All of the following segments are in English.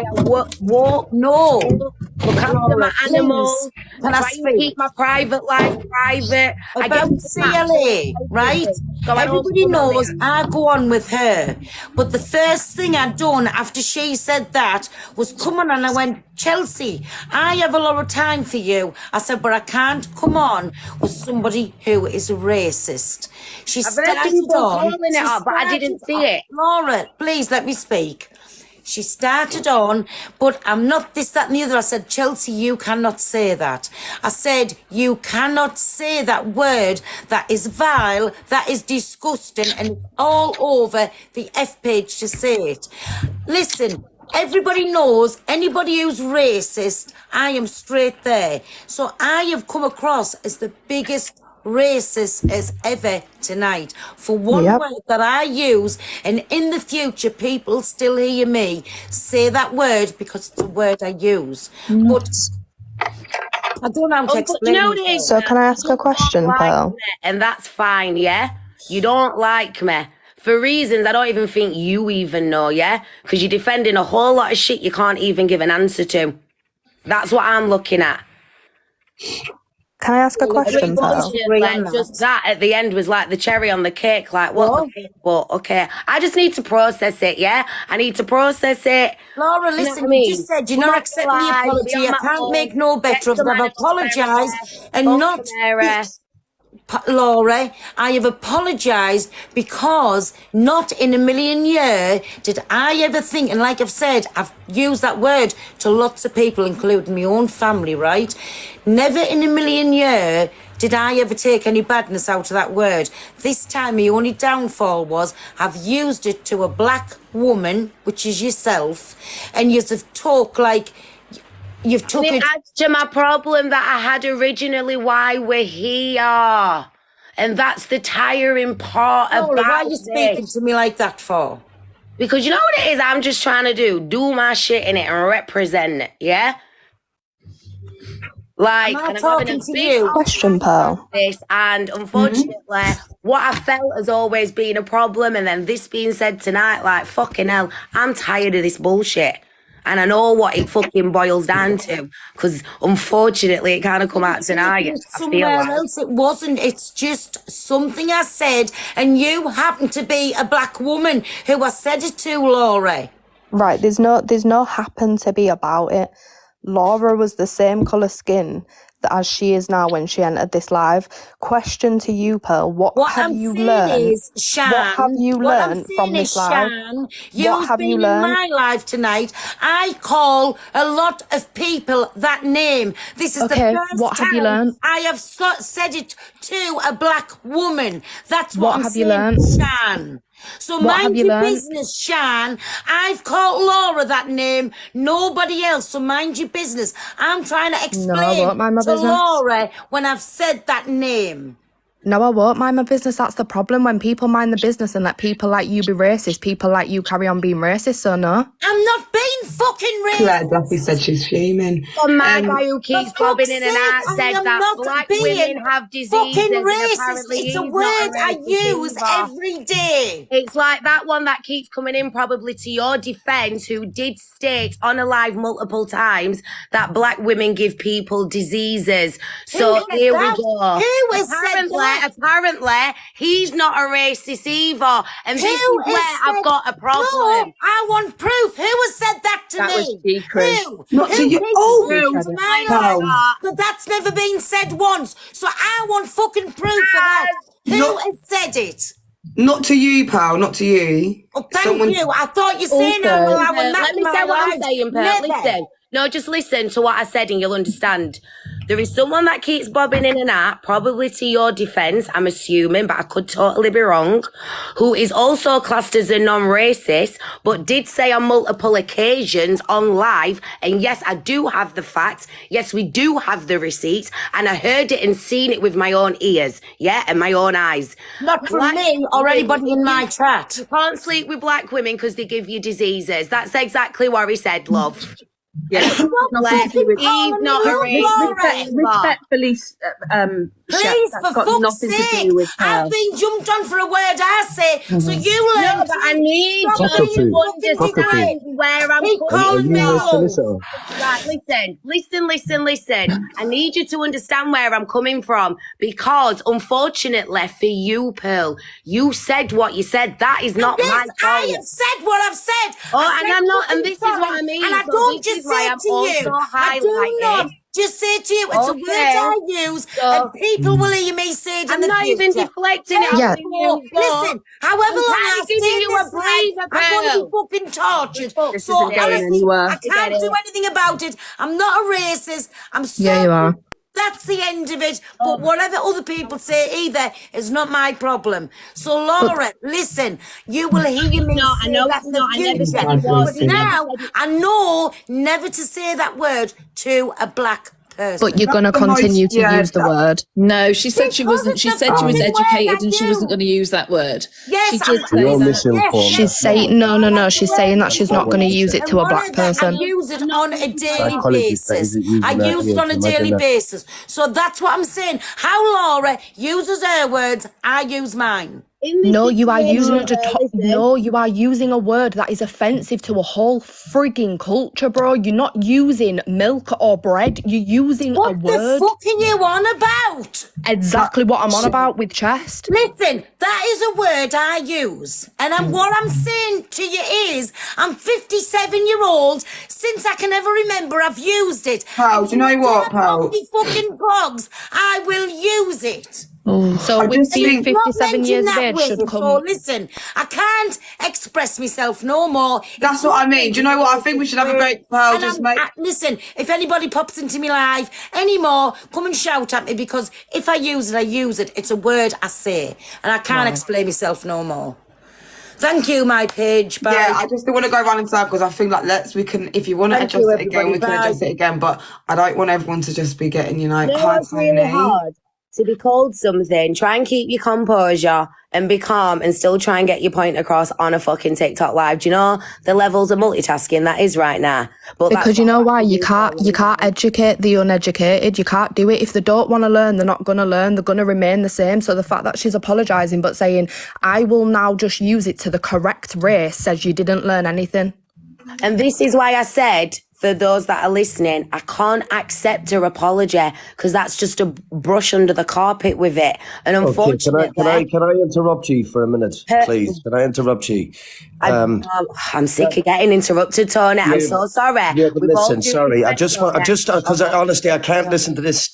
way I walk. No. Look after my animals. Can I Try and keep my private life private. About CLA, right? Everybody knows I go on with her. But the first thing I done after she said that was come on, and I went, Chelsea, I have a lot of time for you. I said, but I can't come on with somebody who is a racist. She started on, but I didn't see it. Laura, please let me speak. She started on, but I'm not this, that, and the other. I said, Chelsea, you cannot say that. I said, you cannot say that word. That is vile. That is disgusting. And it's all over the F page to say it. Listen, everybody knows anybody who's racist, I am straight there. So I have come across as the biggest racist as ever tonight for one word that I use, and in the future people still hear me say that word because it's a word I use. But I don't know how to explain it. So can I ask a question, Pearl? And that's fine, yeah? You don't like me for reasons I don't even think you even know, yeah? Because you're defending a whole lot of shit you can't even give an answer to. That's what I'm looking at. Can I ask a question, Pearl? Like, just that at the end was like the cherry on the cake. Like, what the fuck? But okay, I just need to process it, yeah? I need to process it. Laura, listen, you just said you're not accepting the apology. I can't make no better of them. I've apologised and not... Laura, I have apologised because not in a million years did I ever think, and like I've said, I've used that word to lots of people, including my own family, right? Never in a million years did I ever take any badness out of that word. This time my only downfall was I've used it to a black woman, which is yourself, and you have talked like... You've took it adds to my problem that I had originally, why we're here. And that's the tiring part about why are you speaking to me like that for? Because you know what it is I'm just trying to do my shit in it and represent it, yeah? Like, I'm talking to you. Question, Pearl. And unfortunately, what I felt has always been a problem, and then this being said tonight, like, fucking hell, I'm tired of this bullshit. And I know what it fucking boils down to, because unfortunately it kind of come out tonight. Somewhere else it wasn't. It's just something I said, and you happen to be a black woman who I said it to, Laura. Right, there's no happen to be about it. Laura was the same colour skin as she is now when she entered this live. Question to you, Pearl, what have you learned? Shan, what have you learned from this live? What have you learned? In my life tonight, I call a lot of people that name. This is the first time you learned? I have said it to a black woman. That's what I'm have saying, you learned? Shan. So mind your business, Shan. I've called Laura that name, nobody else, so mind your business. I'm trying to explain to Laura when I've said that name. No, I won't mind my business. That's the problem. When people mind the business and let people like you be racist, people like you carry on being racist, so no. I'm not being fucking racist. Claire Duffy said she's fuming. My guy who keeps bobbing in and out said that black women have diseases. Fucking racist. It's a word I use every day. It's like that one that keeps coming in, probably to your defence, who did state on a live multiple times that black women give people diseases. So here we go. Who has said that? Apparently, he's not a racist either. And this is where I've got a problem. No, I want proof. Who has said that to that me? Was secret. Who? Not to you. Because that's never been said once. So I want fucking proof of that. Who has said it? Not to you, pal. Not to you. Oh, thank you. I thought you said let me say what I'm saying, Pearl. Listen. No, just listen to what I said and you'll understand. There is someone that keeps bobbing in and out, probably to your defence, I'm assuming, but I could totally be wrong, who is also classed as a non-racist, but did say on multiple occasions on live, and yes, I do have the facts, yes, we do have the receipts, and I heard it and seen it with my own ears, yeah, and my own eyes. Not from me or anybody in my chat. You can't sleep with black women because they give you diseases. That's exactly what he said, love. Yes. Nothing to do with He's not a racist. Respectfully, Please, that's for got fuck's nothing to sake, do with I've her. been jumped on for a word I say, so you learn. No, but I need you stop to being fucking understand where I'm Keep coming calling me from. out. Right, listen. I need you to understand where I'm coming from because, unfortunately for you, Pearl, you said what you said. That is not Yes, my I fault. have said what I've said. Oh, I and said I'm not, and fucking this is sorry, what I mean. and I So don't this just is why say I'm to you. also I do highlighting. not just say to you. It's a word I use, and people will hear me say it in I'm the not future. even deflecting it off Yeah. you. Listen, however I'm long kind I of giving stay in you a this life, breather, I'm going to be Pearl. fucking tortured. This So isn't going honestly, anywhere. I can't do anything about it. I'm not a racist. I'm Yeah, you are. sorry. That's the end of it. But whatever other people say either is not my problem. So Laura, listen, you will hear me No, I say know that it's in the not. I never future. said it was. But I never now said it. I know never to say that word to a black person. But you're going to That's the most- continue to yeah, use the word. No, she said she Because wasn't. it's She the said she was fucking word educated I and she wasn't going to use. use that word. Yes, She I'm did say You're that. misinformed. She's saying, no, she's saying that she's not going to use it And to a one black of them, I person. use it on a daily Psychologist that basis. isn't using I that use it age, on a imagine daily that. basis. So that's what I'm saying. How Laura uses her words, I use mine. No, you are using it to no, you are using a word that is offensive to a whole frigging culture, bro. You're not using milk or bread. You're using a What the word. fuck are you on about? Exactly what I'm on about with chest. Listen, that is a word I use. And what I'm saying to you is, I'm 57-year-old. Since I can ever remember, I've used it. Pal, And do you know since what, I have pal? the fucking clogs, I will use it. So I with just being think- Not 57 mentioned years of that age way. should So come. listen, I can't express myself no more. That's what I mean. Do you know what? I think we should have a great Pearl. And Just make. listen, if anybody pops into my life anymore, come and shout at me, because if I use it, I use it. It's a word I say, and I can't explain myself no more. Thank you, my page. Bye. Yeah, I just don't want to go round in circles. I think like we can, if you want to Thank adjust you, it again, we everybody. can adjust Bye. it again. But I don't want everyone to just be getting, No, hi, it's really Tony. hard to be called something. Try and keep your composure and be calm and still try and get your point across on a fucking TikTok live. Do you know the levels of multitasking that is right now? But that's Because you what know I why? have to You do can't for educate the uneducated. You can't do it. If they don't want to learn, they're not going to learn. They're going to remain the same. So the fact that she's apologising but saying, I will now just use it to the correct race, says you didn't learn anything. And this is why I said, for those that are listening, I can't accept her apology because that's just a brush under the carpet with it. And unfortunately, Can I interrupt you for a minute, please? Can I interrupt you? I'm sick of getting interrupted, Tony. I'm so sorry. Yeah, but With all listen, due sorry. I respect, just Tony. because honestly, I can't listen to this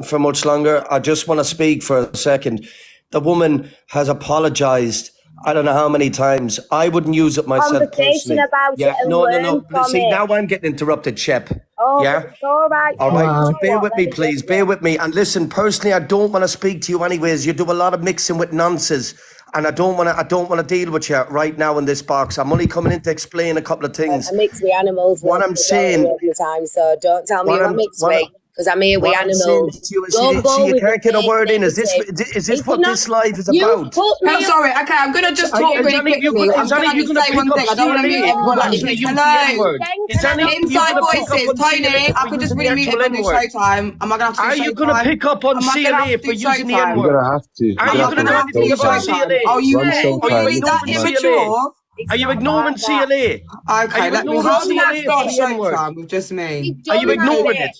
for much longer. I just want to speak for a second. The woman has apologized. I don't know how many times. I wouldn't use it myself Conversation personally. about it and learn from See, it. now I'm getting interrupted, Shep. Oh, Yeah. it's all right. All right, Wow. so bear with me, please. Bear with me. And listen, personally, I don't want to speak to you anyways. You do a lot of mixing with nonsense, and I don't want to deal with you right now in this box. I'm only coming in to explain a couple of things. I mix with animals. What I'm saying- all the time, so don't tell me I mix with, because I'm here with What I'm saying animals. to you is Don't go you with can't the get a word in. Is this negative. what this live is You about? put me I'm sorry. Okay, I'm gonna just talk Is really that you quickly. gonna- I'm is that gonna you just gonna say one pick up thing. I don't want to CLA? mute everyone. You Like, actually use the hello. N-word. Is that you Inside gonna pick voices, up on Tony. CLA I for could just using the really mute actual everyone in N-word? Showtime. Am I gonna have to do Are Showtime? you going to pick up on Am I gonna have CLA to for do using the Showtime? N-word? You're gonna have to. Are you I'm going to gonna do have to do anything about Showtime. CLA? Oh, you Are you that ignoring immature? Are you ignoring CLA? Okay, let me. ignoring How did that CLA start for the N-word? Showtime with just me? Are you ignoring it?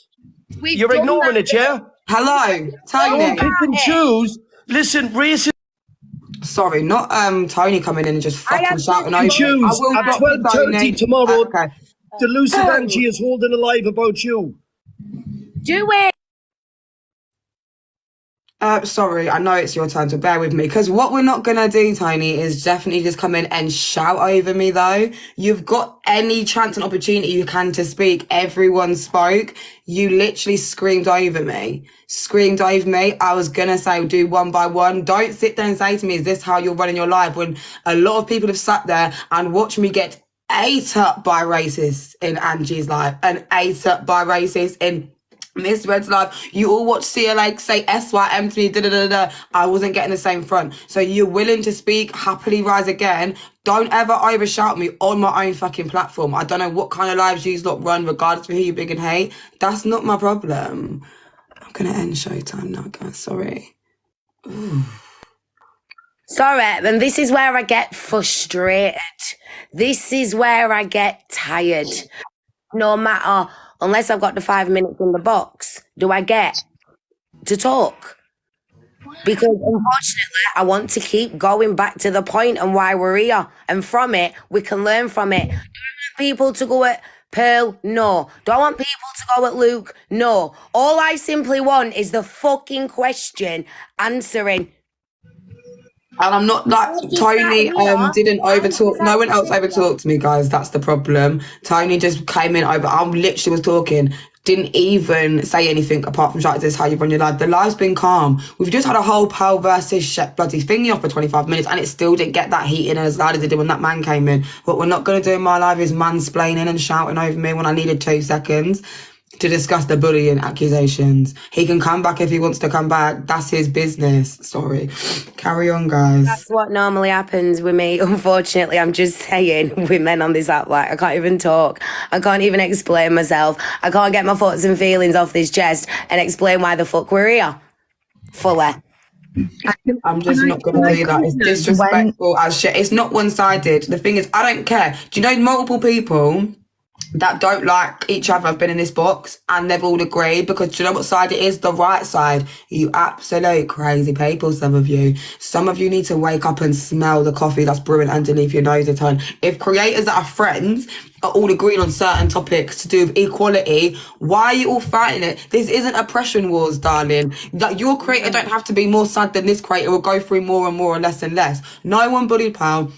You're ignoring it, yeah? Hello, Don't Tony. pick and choose. Listen, racist. Sorry, not Tony coming in and just fucking shouting over me. I Choose will at drop you, 12:30 Tony. tomorrow. Okay. The Lucid Angie is holding a live about you. Do it. Sorry, I know it's your turn, so bear with me. Because what we're not going to do, Tony, is definitely just come in and shout over me, though. You've got any chance and opportunity you can to speak. Everyone spoke. You literally screamed over me. Screamed over me. I was going to say, do one by one. Don't sit there and say to me, is this how you're running your life? When a lot of people have sat there and watched me get ate up by racists in Angie's life and ate up by racists in Miss Red's live, you all watch CLA say SYM to me, da da da da. I wasn't getting the same front. So you're willing to speak, happily rise again. Don't ever overshout me on my own fucking platform. I don't know what kind of lives you lot run, regardless of who you big and hate. That's not my problem. I'm gonna end showtime now, guys. Sorry. Sorry, and this is where I get frustrated. This is where I get tired. No matter, unless I've got the 5 minutes in the box, do I get to talk? Because unfortunately, I want to keep going back to the point and why we're here. And from it, we can learn from it. Do I want people to go at Pearl? No. Do I want people to go at Luke? No. All I simply want is the fucking question answering. And I'm not like Tony didn't overtalk. No one else overtalked me, guys. That's the problem. Tony just came in over. I literally was talking. Didn't even say anything apart from shouting, "This is how you run your life." The live's been calm. We've just had a whole Pearl versus Shep bloody thingy off for 25 minutes, and it still didn't get that heated as loud as it did when that man came in. What we're not going to do in my life is mansplaining and shouting over me when I needed 2 seconds to discuss the bullying accusations. He can come back if he wants to come back. That's his business. Sorry. Carry on, guys. That's what normally happens with me. Unfortunately, I'm just saying, with men on this app, like, I can't even talk. I can't even explain myself. I can't get my thoughts and feelings off this chest and explain why the fuck we're here. Fully. I'm just not going to do that. It's disrespectful as shit. It's not one-sided. The thing is, I don't care. Do you know multiple people that don't like each other have been in this box and they've all agreed? Because do you know what side it is? The right side. You absolute crazy people, some of you. Some of you need to wake up and smell the coffee that's brewing underneath your nose a ton. If creators that are friends are all agreeing on certain topics to do with equality, why are you all fighting it? This isn't oppression wars, darling. Like, your creator don't have to be more sad than this creator will go through more and more and less and less. No one bullied Pal.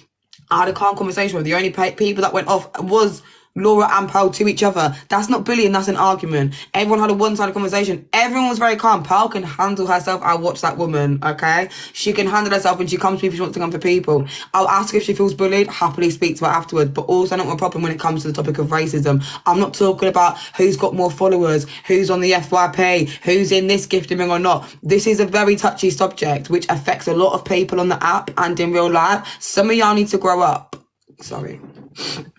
I had a calm conversation with the only people that went off was Laura and Pearl to each other. That's not bullying, that's an argument. Everyone had a one-sided conversation. Everyone was very calm. Pearl can handle herself. I watch that woman, okay? She can handle herself when she comes to people, she wants to come to people. I'll ask if she feels bullied, happily speak to her afterwards, but also not my problem when it comes to the topic of racism. I'm not talking about who's got more followers, who's on the FYP, who's in this gifting ring or not. This is a very touchy subject which affects a lot of people on the app and in real life. Some of y'all need to grow up. Sorry.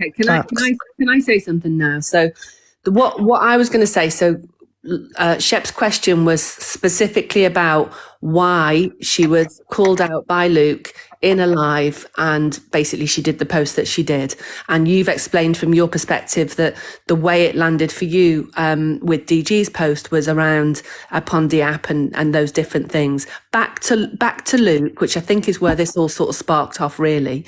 Okay, can I say something now? So, what I was going to say. So, Shep's question was specifically about why she was called out by Luke in a live, and basically she did the post that she did. And you've explained from your perspective that the way it landed for you with DG's post was around Pondy app and those different things. Back to Luke, which I think is where this all sort of sparked off, really.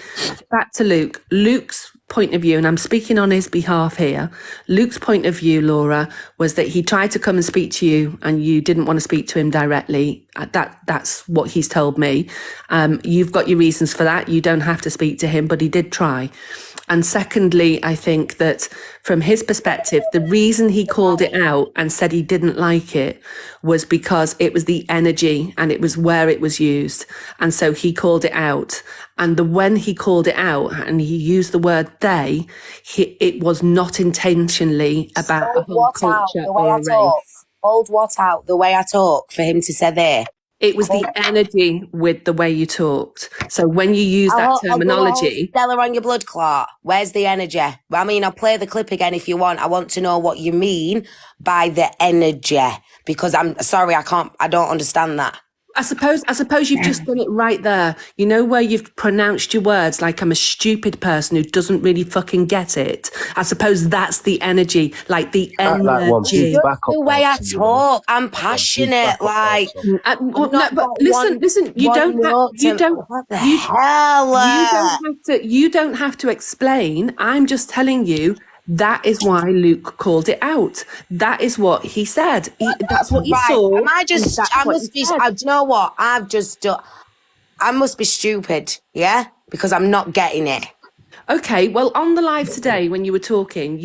Back to Luke. Luke's point of view, and I'm speaking on his behalf here, Luke's point of view, Laura, was that he tried to come and speak to you and you didn't want to speak to him directly. That's what he's told me. You've got your reasons for that. You don't have to speak to him, but he did try. And secondly, I think that from his perspective, the reason he called it out and said he didn't like it was because it was the energy and it was where it was used. And so he called it out. And when he called it out and he used the word they, it was not intentionally about a whole culture or a race. Hold what out, the way I talk, for him to say there. It was the energy with the way you talked. So when you use that terminology... Stella on your blood clot. Where's the energy? I mean, I'll play the clip again if you want. I want to know what you mean by the energy. Because I'm sorry, I don't understand that. I suppose you've just done it right there. You know, where you've pronounced your words like I'm a stupid person who doesn't really fucking get it. I suppose that's the energy, like the energy. The way I talk, I'm passionate. Like, listen. You don't have to explain. I'm just telling you. That is why Luke called it out. That is what he said. That's what he saw. Do you know what? I must be stupid, yeah? Because I'm not getting it. Okay, well, on the live today, when you were talking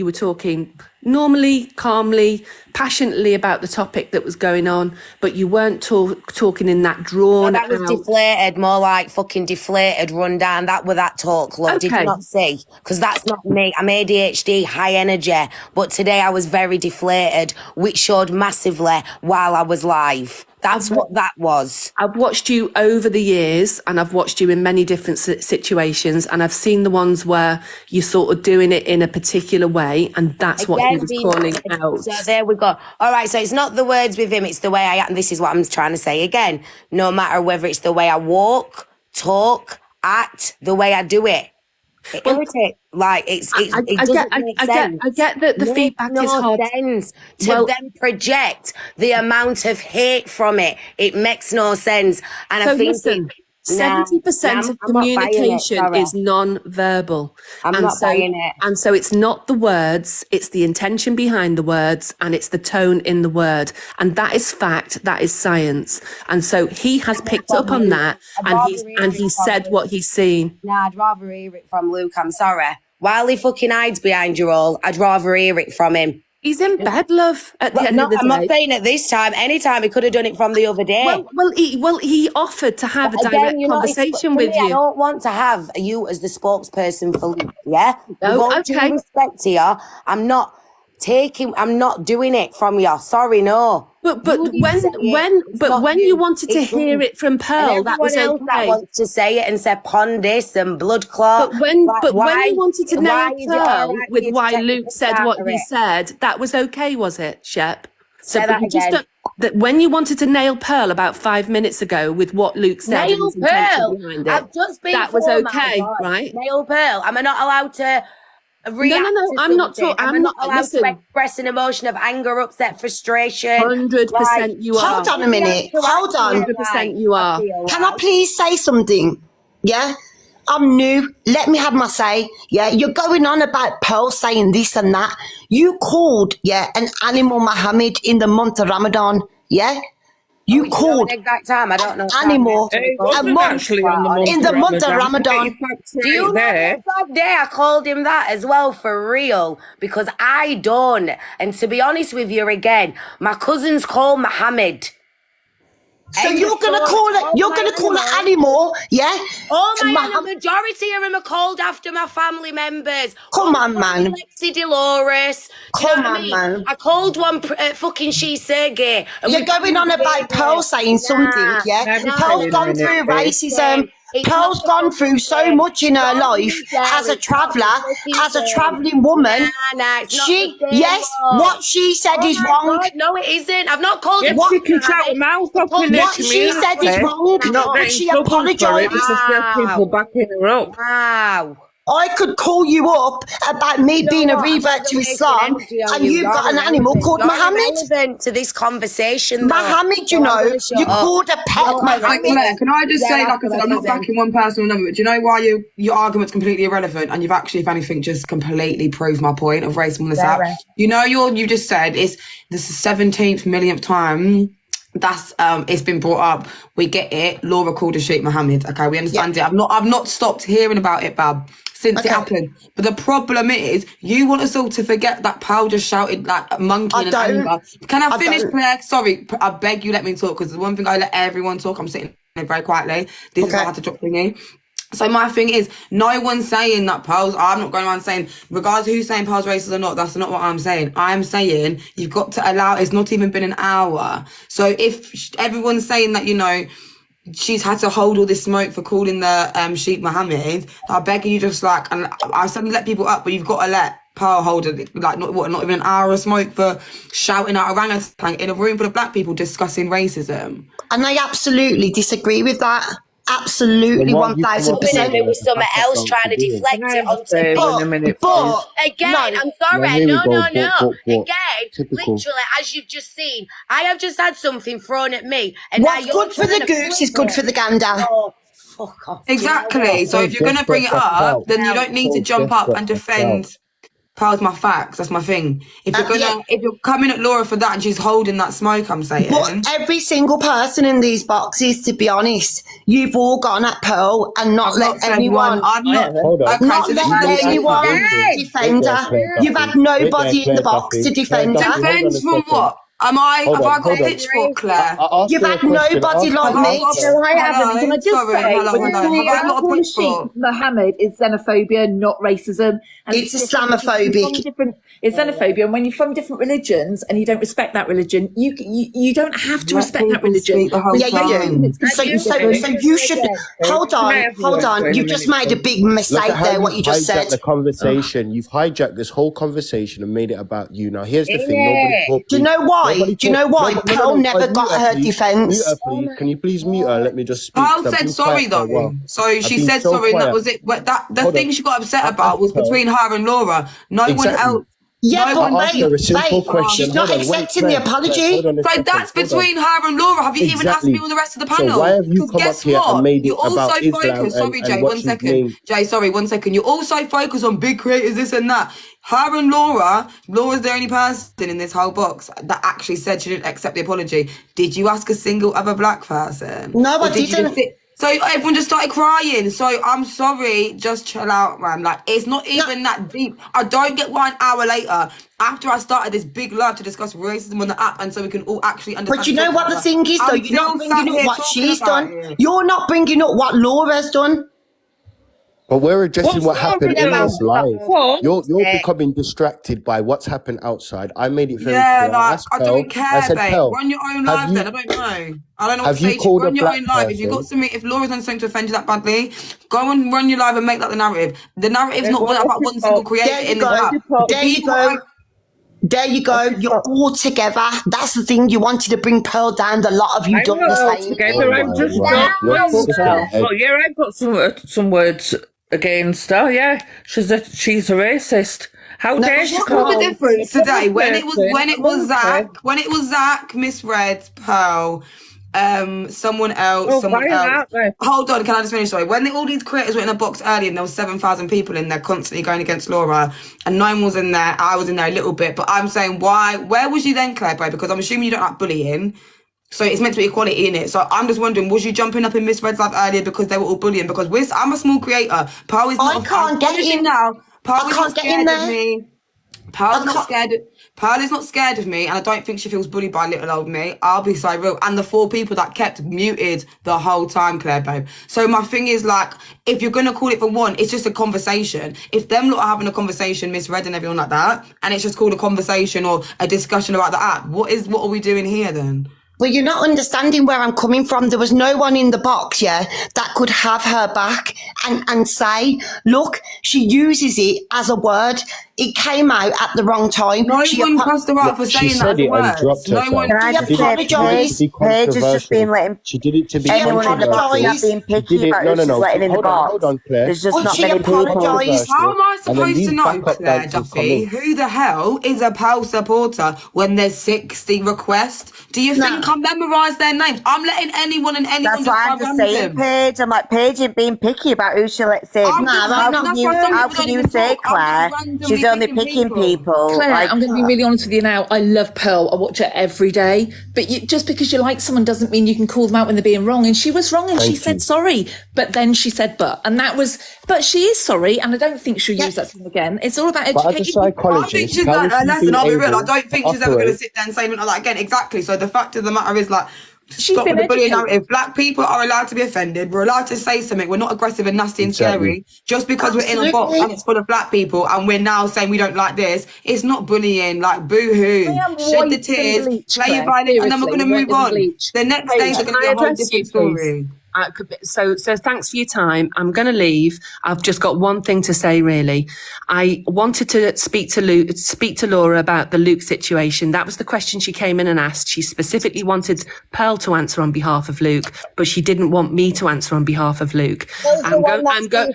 normally, calmly, passionately about the topic that was going on, but you weren't talking in that drawn That was out. deflated, more like fucking deflated, run down. That were that talk, love. Did Okay. you not see? Because that's not me. I'm ADHD, high energy. But today I was very deflated, which showed massively while I was live. That's what that was. I've watched you over the years, and I've watched you in many different situations, and I've seen the ones where you're sort of doing it in a particular way, and that's what he was calling out. So there we go. All right, so it's not the words with him, it's the way I act. And this is what I'm trying to say again. No matter whether it's the way I walk, talk, act, the way I do it. It irritates. Like it doesn't make sense. I get that the feedback is hard. Sense to then project the amount of hate from it. It makes no sense. And So I think listen, 70% of communication is non-verbal. I'm not buying it. And so it's not the words, it's the intention behind the words, and it's the tone in the word. And that is fact, that is science. And so he has picked up on that, and he said what he's seen. Nah, I'd rather hear it from Luke, I'm sorry. While he fucking hides behind you all, I'd rather hear it from him. He's in bed, love, at the end of the day. I'm not saying it this time. Anytime, he could have done it from the other day. He offered to have a direct conversation with you. I don't want to have you as the spokesperson for Luke, yeah? With all due respect to you, I'm not doing it from you. Sorry, no. But when you wanted to hear it from Pearl, that was okay. That wants to say it and say pondis and blood clot. But when you wanted to nail Pearl with why Luke said what he said, that was okay, was it, Shep? Say that again. That when you wanted to nail Pearl about 5 minutes ago with what Luke said, nail Pearl. I've just been. That was okay, right? Nail Pearl. Am I not allowed to? No, I'm not talking. I'm not allowed to express an emotion of anger, upset, frustration. 100% you are. Hold on a minute. Hold on. 100% you are. Can I please say something? Yeah? I'm new. Let me have my say. Yeah? You're going on about Pearl saying this and that. You called, an animal Muhammad in the month of Ramadan. Yeah? You called exact time. I don't know. Animal a month in the month of Ramadan. Do you know that day I called him that as well for real? Because I don't. And to be honest with you again, my cousin's called Muhammad. So you're gonna call it? You're gonna call it animal? Yeah. The majority of them are called after my family members. Come on, man. Lexi Dolores. Come on, man. I called one fucking she Sergey. You're going on about Pearl saying something, yeah? Pearl's gone through racism. Pearl's gone through so much in her life as a traveller, as a travelling woman. What she said is wrong. No, it isn't. I've not called it. What she said is wrong, but she apologised. People backing her up. Wow. I could call you up about me being a revert to Islam, and you've got an animal called Muhammad. Relevant to this conversation, Muhammad, you called a pet Muhammad. Can I just say, like I said, I'm not backing one person or another, but do you know why your argument's completely irrelevant? And you've actually, if anything, just completely proved my point of racism on this app. You know, you just said this is the 17th millionth time that's it's been brought up. We get it. Laura called a Sheikh Mohammed. Okay, we understand it. I've not stopped hearing about it, Bab, since it happened. But the problem is, you want us all to forget that Pal just shouted like a monkey in anger. Can I finish, Claire? Sorry, I beg you, let me talk, because the one thing I let everyone talk. I'm sitting there very quietly. This is why I had to drop thingy. So my thing is, no one's saying that Pearl's, I'm not going around saying, regardless of who's saying Pearl's racist or not, that's not what I'm saying. I'm saying you've got to allow, it's not even been an hour. So if everyone's saying that, you know, she's had to hold all this smoke for calling the Sheikh Mohammed, I beg you just like, and I said let people up, but you've got to let Pearl hold it, like not even an hour of smoke for shouting out orangutan in a room full of black people discussing racism. And I absolutely disagree with that. Absolutely, 1,000%. There was something else trying to deflect it onto. But again, I'm sorry. No. Again, literally, as you've just seen, I have just had something thrown at me, and what's now good for the goose is good for the gander. Oh, fuck off. Exactly. So if you're going to bring it up, then you don't need to jump up and defend Pearl's my facts. That's my thing. If you're coming at Laura for that and she's holding that smoke, I'm saying. But every single person in these boxes, to be honest, you've all gone at Pearl and not let anyone. I'm not. Hold on. Okay, Not so let anyone defend her. You've had nobody in the box to defend her. defense from what? Have I got a pitchfork, Claire? You've had nobody like me. No, I haven't. Can I just Sorry, say, hello. Have I got a pitchfork? Mohammed is xenophobia, not racism. And It's Islamophobic. It's xenophobia, and when you're from different religions and you don't respect that religion, you don't have to respect that religion. Yeah, you do. So you should hold on. You've just made a big mistake there. What you just said. The conversation. You've hijacked this whole conversation and made it about you. Now here's the thing. Nobody talked. Do you know why? Do you know why? Pearl never got her defence. Can you please mute her? Let me just speak. Pearl said sorry though. So she said sorry, and that was it. The thing she got upset about was between her and Laura. No one else. Yeah, but wait, she's not accepting the apology. So that's between her and Laura. Have you even asked me or the rest of the panel? So why have you come up here and made it about Islam? Sorry, Jay, 1 second. Jay, sorry, 1 second. You also focus on big creators, this and that. Her and Laura's the only person in this whole box that actually said she didn't accept the apology. Did you ask a single other black person? No, I didn't. So everyone just started crying. So I'm sorry, just chill out, man. Like, it's not even that deep. I don't get why an hour later, after I started this big live to discuss racism on the app, and so we can all actually understand. But you know what the thing is, though? You're not bringing up what she's done. You're not bringing up what Laura's done. But we're addressing what happened in this live. You're becoming distracted by what's happened outside. I made it very clear. Like, I don't care, babe. Run your own live then. I don't know. I don't know what to say. Run your own live. If you've got something, if Laura's done something to offend you that badly, go and run your live and make that the narrative. The narrative's not about one single creator in the app. There you go. There you go. You're all together. That's the thing. You wanted to bring Pearl down. A lot of you don't understand. I'm just I've got some words against her. Yeah, she's a racist. How dare she? What's the difference today? When it was Zach, misread Pearl, someone else. Hold on, can I just finish? Sorry. When all these creators were in a box earlier and there was 7,000 people in there constantly going against Laura, and no one was in there, I was in there a little bit, but I'm saying where was you then, Claire, babe? Because I'm assuming you don't like bullying. So it's meant to be equality in it. So I'm just wondering, was you jumping up in Miss Red's live earlier because they were all bullying? Because I'm a small creator. Pearl is not. I can't get in now. Pearl is not scared of me. Pearl is not scared of me, and I don't think she feels bullied by little old me. I'll be so real. And the 4 people that kept muted the whole time, Claire, babe. So my thing is, like, if you're gonna call it for one, it's just a conversation. If them lot are having a conversation, Miss Red and everyone like that, and it's just called a conversation or a discussion about the app, what are we doing here then? Well, you're not understanding where I'm coming from. There was no one in the box, that could have her back and say, look, she uses it as a word. It came out at the wrong time. No one passed her out for saying that as a word. No one. Can I just say, Paige has just been letting. She did it to be anyone in the box not being picky about who she's letting in the box. Hold on, Claire. There's just not many people. How am I supposed to know, Claire Duffy, who the hell is a Pearl supporter when there's 60 requests? Do you think I memorise their names? I'm letting anyone and anyone. That's what I'm just saying, Paige. I'm like, Paige ain't being picky about who she lets in. How can you say, Claire, she's only picking people? Claire, I'm going to be really honest with you now. I love Pearl. I watch her every day. But just because you like someone doesn't mean you can call them out when they're being wrong. And she was wrong, and she said sorry. But then she said but she is sorry, and I don't think she'll use that thing again. It's all about education. I think she's like, listen, I'll be real. I don't think she's ever going to sit there and say something like that again. Exactly. So the fact of the matter is, like, stop with the bullying narrative. Black people are allowed to be offended. We're allowed to say something. We're not aggressive and nasty and scary. Just because we're in a box and it's full of black people and we're now saying we don't like this, it's not bullying. Like, boo-hoo. Shed the tears, play your violin, and then we're going to move on. The next days are going to be a whole different story. So thanks for your time. I'm going to leave. I've just got one thing to say, really. I wanted to speak to Laura about the Luke situation. That was the question she came in and asked. She specifically wanted Pearl to answer on behalf of Luke, but she didn't want me to answer on behalf of Luke. I'm going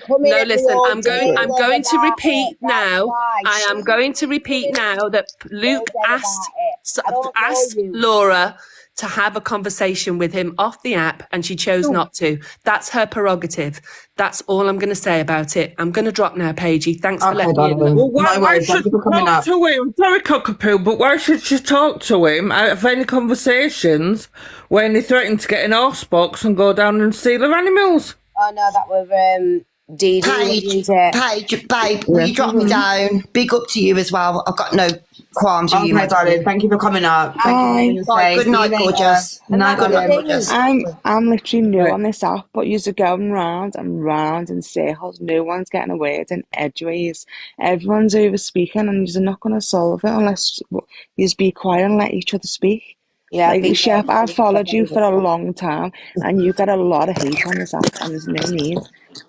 to repeat now. I am going to repeat now that Luke asked Laura to have a conversation with him off the app and she chose not to. That's her prerogative. That's all I'm going to say about it. I'm going to drop now, Paigey. Thanks for letting me in. Well, why should she talk to him? Sorry, Cockapoo, but why should she talk to him out of any conversations when he threatened to get an horse box and go down and steal her animals? Oh, no, that was Dee Dee. Paige, babe, will you drop me down? Big up to you as well. I've got no qualms with you, my darling. Thank you for coming up. Thank you for Bye. Good night, gorgeous. Night, gorgeous. I'm literally new on this app, but you're going round and round in circles. No one's getting a word in edgeways. Everyone's over speaking, and you're not going to solve it unless you just be quiet and let each other speak. Yeah, like Shep, I've followed you for a long time, and you get a lot of hate on this app, and there's no need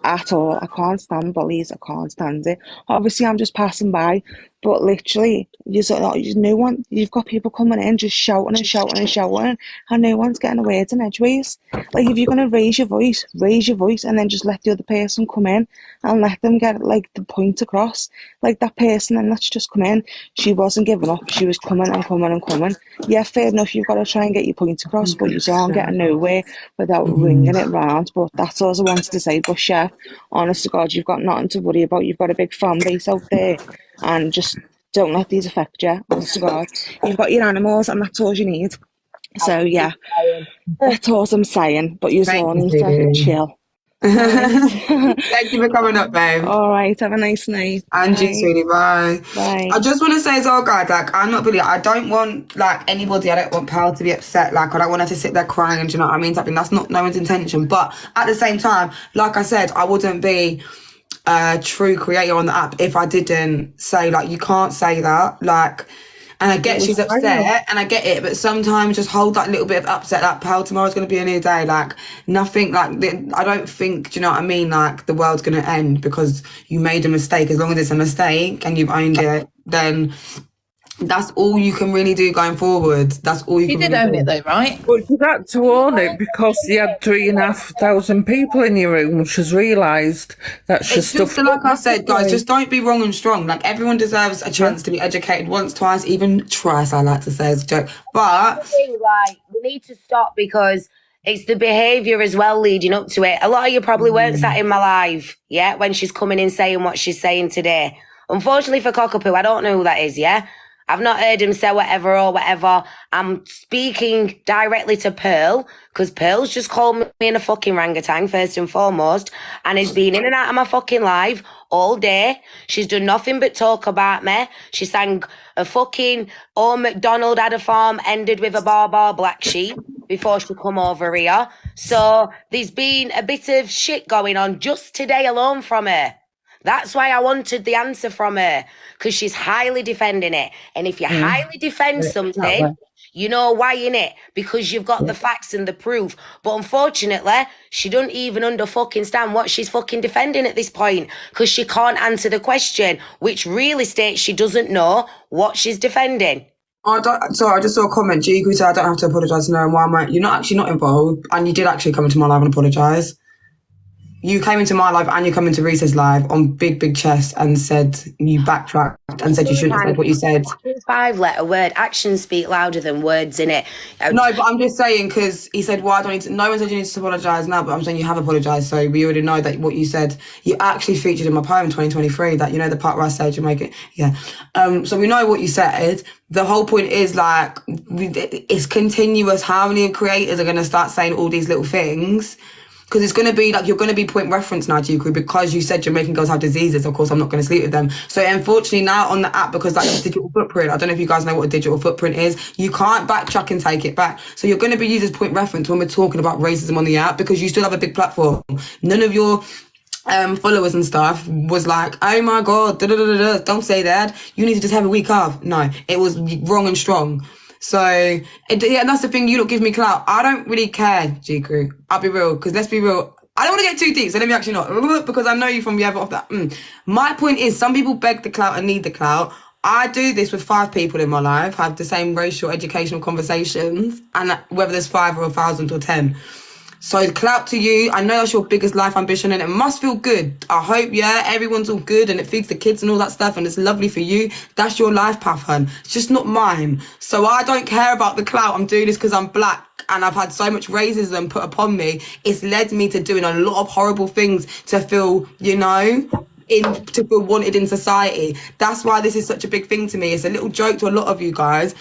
at all. I can't stand bullies. I can't stand it. Obviously, I'm just passing by, but literally, no one. You've got people coming in just shouting and shouting and shouting, and no one's getting a word in edgeways. Like, if you're gonna raise your voice, and then just let the other person come in and let them get like the point across. Like that person, and let's just come in. She wasn't giving up. She was coming and coming and coming. Yeah, fair enough. You've got to try and get your point across, but you aren't getting nowhere without ringing it round. But that's all I wanted to say. But Chef, honest to God, you've got nothing to worry about. You've got a big fan base out there, and just don't let these affect you. Honest to God, you've got your animals, and that's all you need. So yeah, that's all I'm saying. But you all need to chill. Thank you for coming up, babe. All right, have a nice night. And you, sweetie. Bye. Bye. I just want to say as well, guys, like, I'm not really, I don't want, like, anybody, I don't want Pal to be upset. Like, I don't want her to sit there crying, and do you know what I mean? That's not no one's intention. But at the same time, like I said, I wouldn't be a true creator on the app if I didn't say, like, you can't say that. Like, and I get she's upset, and I get it, but sometimes just hold that little bit of upset, like, Pal, tomorrow's going to be a new day. Like, nothing, like, I don't think, do you know what I mean? Like, the world's going to end because you made a mistake. As long as it's a mistake and you've owned it, then that's all you can really do going forward. That's all you can did really own do. it though, right? But you had to own it because you had 3,500 people in your room. She's realised that she's It's just like I said, guys, just don't be wrong and strong. Like, everyone deserves a chance to be educated once, twice, even twice, I like to say as a joke. But right, we need to stop because it's the behaviour as well leading up to it. A lot of you probably weren't sat in my live, yeah, when she's coming in saying what she's saying today. Unfortunately for Cockapoo, I don't know who that is, yeah? I've not heard him say whatever or whatever. I'm speaking directly to Pearl, because Pearl's just called me in a fucking orangutan, first and foremost, and has been in and out of my fucking live all day. She's done nothing but talk about me. She sang a fucking "Oh McDonald had a farm" ended with a bar black sheep before she come over here. So there's been a bit of shit going on just today alone from her. That's why I wanted the answer from her, because she's highly defending it. And if you highly defend something, you know why, innit? Because you've got the facts and the proof. But unfortunately, she don't even stand what she's fucking defending at this point, because she can't answer the question, which really states she doesn't know what she's defending. Sorry, I just saw a comment. G said I don't have to apologise. No, why you're not actually not involved, and you did actually come into my live and apologise. You came into my live and you come into Reese's live on big chest and said you backtracked and said you shouldn't have said what you said. 5-letter word. Actions speak louder than words, innit? No, but I'm just saying, because he said, well, I don't need to. No one said you need to apologise now, but I'm saying you have apologised, so we already know that what you said, you actually featured in my poem 2023, that, you know, the part where I said you make it, yeah. So we know what you said. The whole point is, like, it's continuous. How many creators are going to start saying all these little things? Because it's going to be like, you're going to be point reference now, Jiku, because you said Jamaican girls have diseases. Of course, I'm not going to sleep with them. So unfortunately now on the app, because like this digital footprint, I don't know if you guys know what a digital footprint is, you can't backtrack and take it back. So you're going to be used as point reference when we're talking about racism on the app, because you still have a big platform. None of your followers and stuff was like, oh my God, don't say that. You need to just have a week off. No, it was wrong and strong. So, yeah, that's the thing, you don't give me clout. I don't really care, G-Crew. I'll be real, because let's be real. I don't want to get too deep, so let me actually not, because I know you from the other off that. My point is, some people beg the clout and need the clout. I do this with 5 people in my life, have the same racial, educational conversations, and whether there's 5 or 1,000 or 10. So clout to you. I know that's your biggest life ambition and it must feel good. I hope, everyone's all good and it feeds the kids and all that stuff and it's lovely for you. That's your life path, hun. It's just not mine. So I don't care about the clout. I'm doing this because I'm black and I've had so much racism put upon me. It's led me to doing a lot of horrible things to feel, to feel wanted in society. That's why this is such a big thing to me. It's a little joke to a lot of you guys.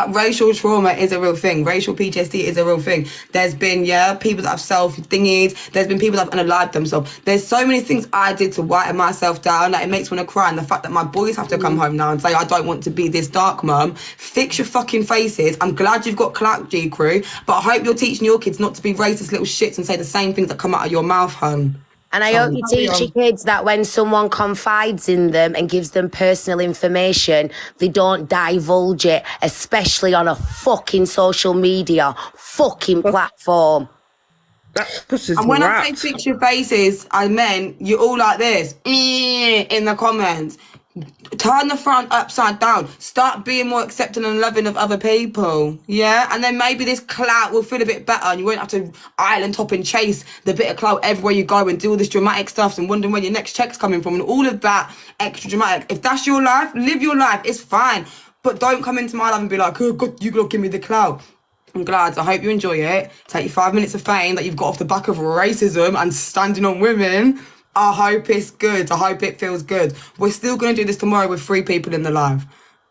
Racial trauma is a real thing. Racial PTSD is a real thing. There's been, people that have self-thingies. There's been people that have unalived themselves. There's so many things I did to whiten myself down that it makes me want to cry. And the fact that my boys have to come home now and say, I don't want to be this dark, mum. Fix your fucking faces. I'm glad you've got clout, G Crew. But I hope you're teaching your kids not to be racist little shits and say the same things that come out of your mouth, hun. And I hope you teach your kids that when someone confides in them and gives them personal information, they don't divulge it, especially on a fucking social media fucking platform. And when I say fix your faces, I meant you're all like this in the comments. Turn the front upside down. Start being more accepting and loving of other people. Yeah? And then maybe this clout will feel a bit better and you won't have to island hop and chase the bit of clout everywhere you go and do all this dramatic stuff and wondering where your next check's coming from and all of that extra dramatic. If that's your life, live your life. It's fine. But don't come into my life and be like, oh God, you gotta give me the clout. I'm glad. I hope you enjoy it. Take your 5 minutes of fame that you've got off the back of racism and standing on women. I hope it's good. I hope it feels good. We're still going to do this tomorrow with 3 people in the live.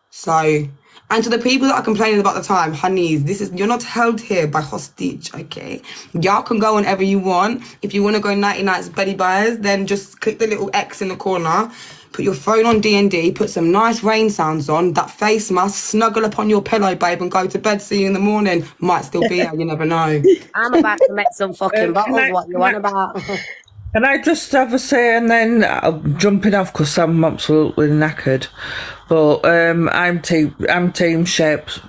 So, and to the people that are complaining about the time, honeys, you're not held here by hostage, okay? Y'all can go whenever you want. If you want to go 90 nights Betty Buyers, then just click the little X in the corner, put your phone on D&D, put some nice rain sounds on, that face mask, snuggle up on your pillow, babe, and go to bed. See you in the morning. Might still be here, you never know. I'm about to make some fucking bottles. What you want about? Can I just have a say and then I'm jumping off because I'm absolutely knackered. But I'm team Sheps,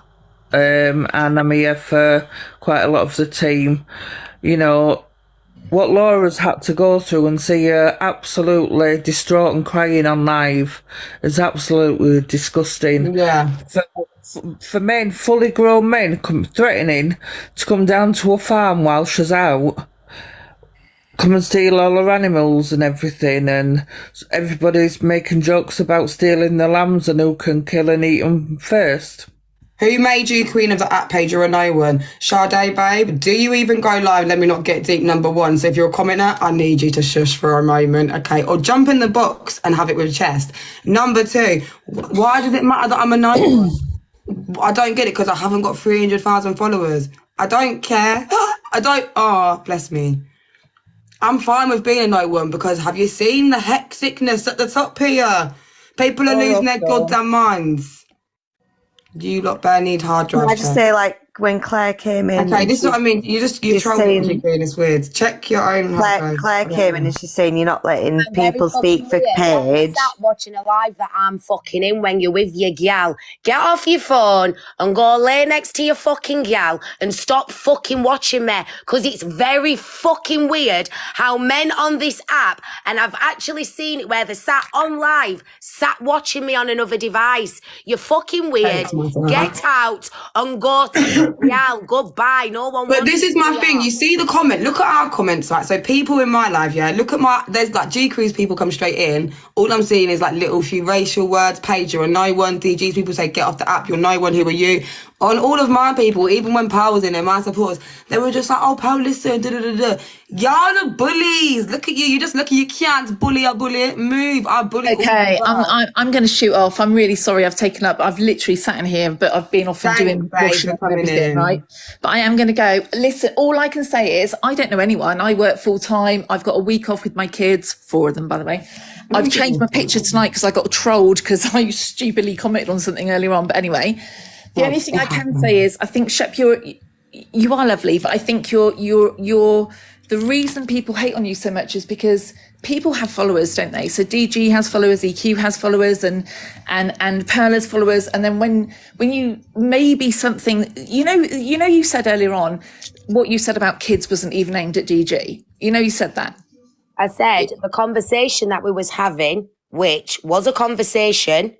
and I'm here for quite a lot of the team. You know, what Laura's had to go through and see her absolutely distraught and crying on live is absolutely disgusting. Yeah. For men, fully grown men, threatening to come down to a farm while she's out, come and steal all her animals and everything, and everybody's making jokes about stealing the lambs and who can kill and eat them first. Who made you queen of the app page or no one? Sade, babe, do you even go live? Let me not get deep, number one. So if you're a commenter, I need you to shush for a moment, okay? Or jump in the box and have it with chest. Number 2, why does it matter that I'm a no one? I don't get it because I haven't got 300,000 followers. I don't care. Oh, bless me. I'm fine with being a no one because have you seen the hecticness at the top here? People are losing their goddamn minds. You lot bare need hard drive. I just say when Claire came in. Okay, this is what I mean. You're trolling me, it's weird. Check your own hard drive. Claire came in and she's saying you're not letting people speak for Paige. Start watching a live that I'm fucking in when you're with your gal. Get off your phone and go lay next to your fucking gal and stop fucking watching me because it's very fucking weird how men on this app, and I've actually seen it where they're sat on live, sat watching me on another device. You're fucking weird. Get out and go to your gal. Goodbye. No one wants. But this is my thing. You see the comment. Look at our comments, right? So people in my life, look at there's G Cruise people come straight in. All I'm seeing is little few racial words. Paige, you're a no one. DG's people say get off the app. You're no one. Who are you? On all of my people, even when Pal was in there, my supporters, they were just like, oh, Pal, listen, da-da-da-da. Y'all are bullies. Look at you. You just look at you can't bully. I bully. Move. I bully. Okay, I'm going to shoot off. I'm really sorry I've taken up. I've literally sat in here, but I've been off and doing washing and everything, right? But I am going to go. Listen, all I can say is I don't know anyone. I work full time. I've got a week off with my kids, 4 of them, by the way. I've changed my picture tonight because I got trolled because I stupidly commented on something earlier on. But anyway, the only thing I can say is I think Shep, you are lovely, but I think you're the reason people hate on you so much is because people have followers, don't they? So DG has followers, EQ has followers, and Pearl has followers. And then when you maybe something, you said earlier on what you said about kids wasn't even aimed at DG. You said that. I said the conversation that we was having, which was a conversation,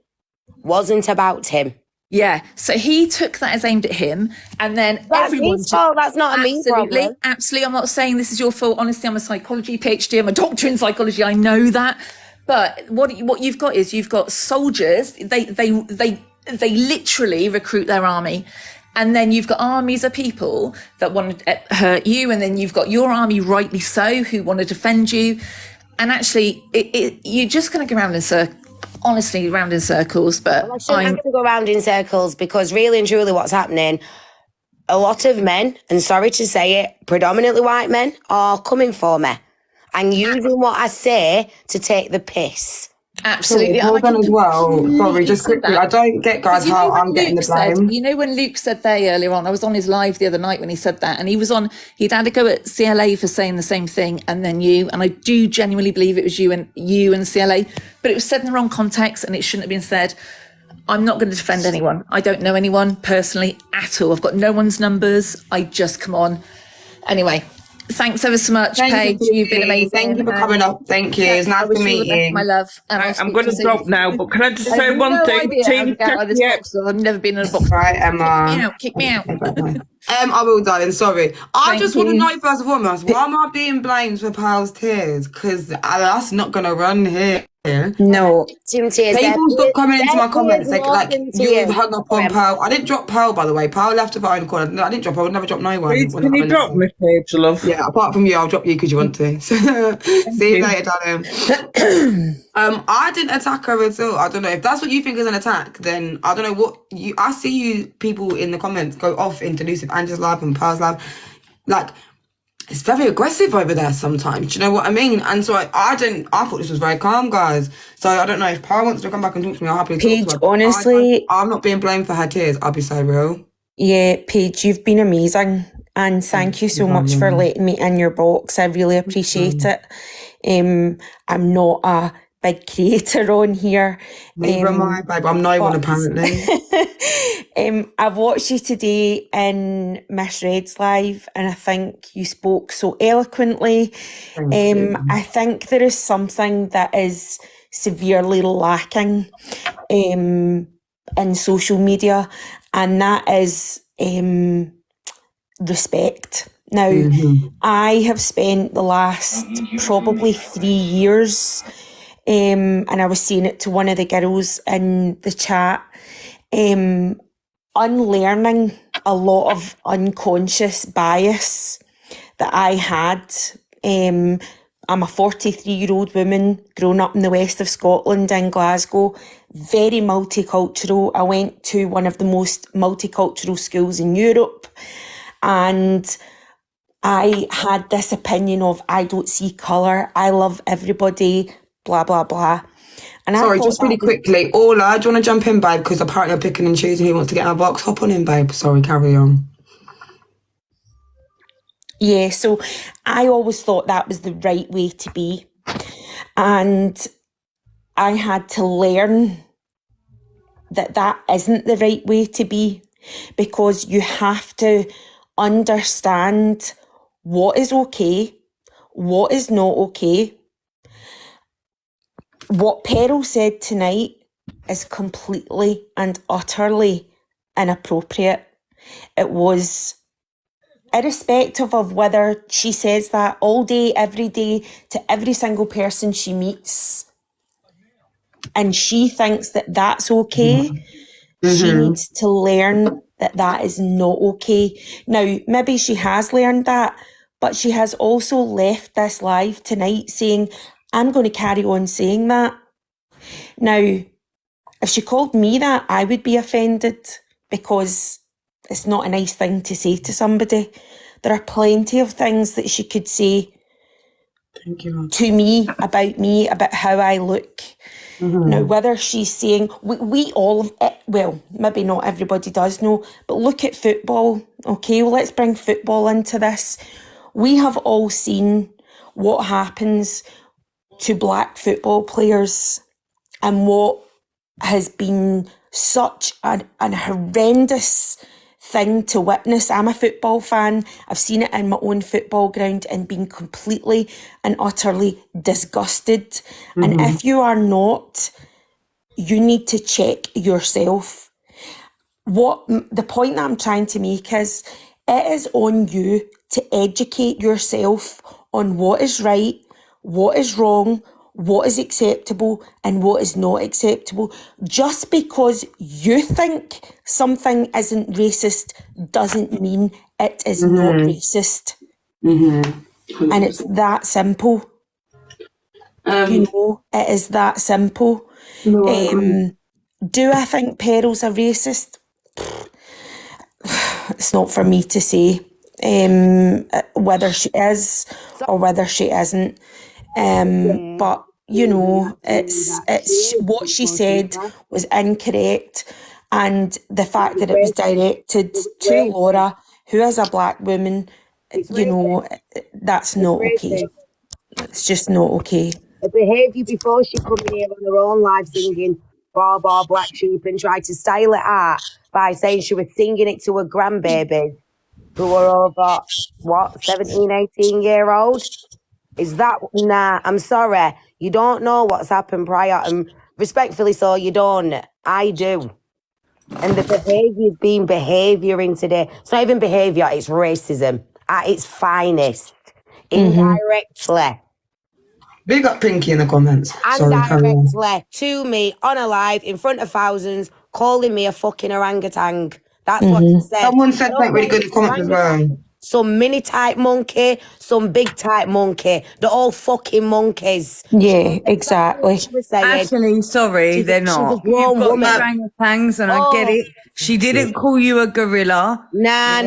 wasn't about him. Yeah, so he took that as aimed at him, and then That's his fault. That's not a me problem. Absolutely. I'm not saying this is your fault. Honestly, I'm a psychology PhD. I'm a doctor in psychology. I know that. But what you've got is you've got soldiers. They literally recruit their army. And then you've got armies of people that want to hurt you. And then you've got your army, rightly so, who want to defend you. And actually, you're just going to go around in circles. Honestly, round in circles. But I shouldn't have to go round in circles, because really and truly what's happening, a lot of men, and sorry to say it, predominantly white men, are coming for me and using what I say to take the piss. Absolutely. Hold on as well. Sorry, just quickly. I don't get, guys, how I'm getting the blame. You know, when Luke said there earlier on, I was on his live the other night when he said that, and he'd had a go at CLA for saying the same thing, and then you, and I do genuinely believe it was you and CLA, but it was said in the wrong context and it shouldn't have been said. I'm not going to defend anyone. I don't know anyone personally at all. I've got no one's numbers. I just come on. Anyway. Thanks ever so much, Paige. You've been amazing. Thank you for coming up. Thank you. It's nice to meet you. My love. I'm going to drop now, but can I just say one thing? Team I've never been in a box. Right, Emma. Kick me out. I will, darling. Sorry. I just want to know, first and foremost, why am I being blamed for Pal's tears? Because that's not going to run here. No. People stop coming into my comments like you hung up on Pal. I didn't drop Pal, by the way. Pal left of her own accord. I didn't drop her. I would never drop no one. Can you drop me, Paige, love? Yeah, apart from you, I'll drop you because you want to. See you later, darling. I didn't attack her at all. I don't know if that's what you think is an attack. Then I don't know what you. I see you people in the comments go off into Lucifer Angela's live and Pal's live, like. It's very aggressive over there sometimes. Do you know what I mean? And so I thought this was very calm, guys. So I don't know if Paul wants to come back and talk to me. I'll happily talk to her. Honestly, I'm not being blamed for her tears. I'll be so real. Yeah, Paige, you've been amazing. And thank you so much for letting me in your box. I really appreciate it. I'm not a big creator on here. Neither am I, babe. I'm no one, apparently. I've watched you today in Miss Red's live, and I think you spoke so eloquently. I think there is something that is severely lacking in social media, and that is respect. Now, I have spent the last probably 3 years, and I was saying it to one of the girls in the chat, unlearning a lot of unconscious bias that I had. I'm a 43-year-old woman growing up in the west of Scotland in Glasgow, very multicultural. I went to one of the most multicultural schools in Europe, and I had this opinion of I don't see colour, I love everybody, blah, blah, blah. And sorry, just really quickly, Ola, do you want to jump in, babe? Because apparently I'm picking and choosing who wants to get in our box. Hop on in, babe. Sorry, carry on. Yeah, so I always thought that was the right way to be. And I had to learn that that isn't the right way to be, because you have to understand what is okay, what is not okay. What Peril said tonight is completely and utterly inappropriate. It was irrespective of whether she says that all day, every day, to every single person she meets, and she thinks that that's okay. She needs to learn that that is not okay. Now, maybe she has learned that, but she has also left this live tonight saying, I'm going to carry on saying that. Now, if she called me that, I would be offended, because it's not a nice thing to say to somebody. There are plenty of things that she could say to me, about how I look. Now, whether she's saying, we all, well, maybe not everybody does know, but look at football. Okay, well, let's bring football into this. We have all seen what happens to black football players, and what has been such an horrendous thing to witness. I'm a football fan. I've seen it in my own football ground and been completely and utterly disgusted. And if you are not, you need to check yourself. the point that I'm trying to make is, it is on you to educate yourself on what is right, what is wrong, what is acceptable and what is not acceptable. Just because you think something isn't racist doesn't mean it is not racist. And it's that simple. It is that simple. Do I think Peryl's a racist? It's not for me to say whether she is or whether she isn't. But it's what she said was incorrect, and the fact that it was directed to Laura, who is a black woman, that's not okay. It's just not okay. Her behaviour before she come in here on her own live singing Bar Bar Black Sheep and tried to style it out by saying she was singing it to her grandbabies who were over, 17, 18-year-old? Is that, nah, I'm sorry. You don't know what's happened prior, and respectfully so, you don't. I do. And the behaviour's been behaviour in today. It's not even behaviour, it's racism at its finest. Indirectly. Big up Pinky in the comments. And directly to me on a live in front of thousands, calling me a fucking orangutan. That's what she said. Someone said something really good in the comments as well. Some mini type monkey, some big type monkey. They're all fucking monkeys. Yeah, exactly. She was saying, Actually, sorry, they're not. She's a grown You've got woman. orangutans, and I get it. She didn't call you a gorilla. Nah.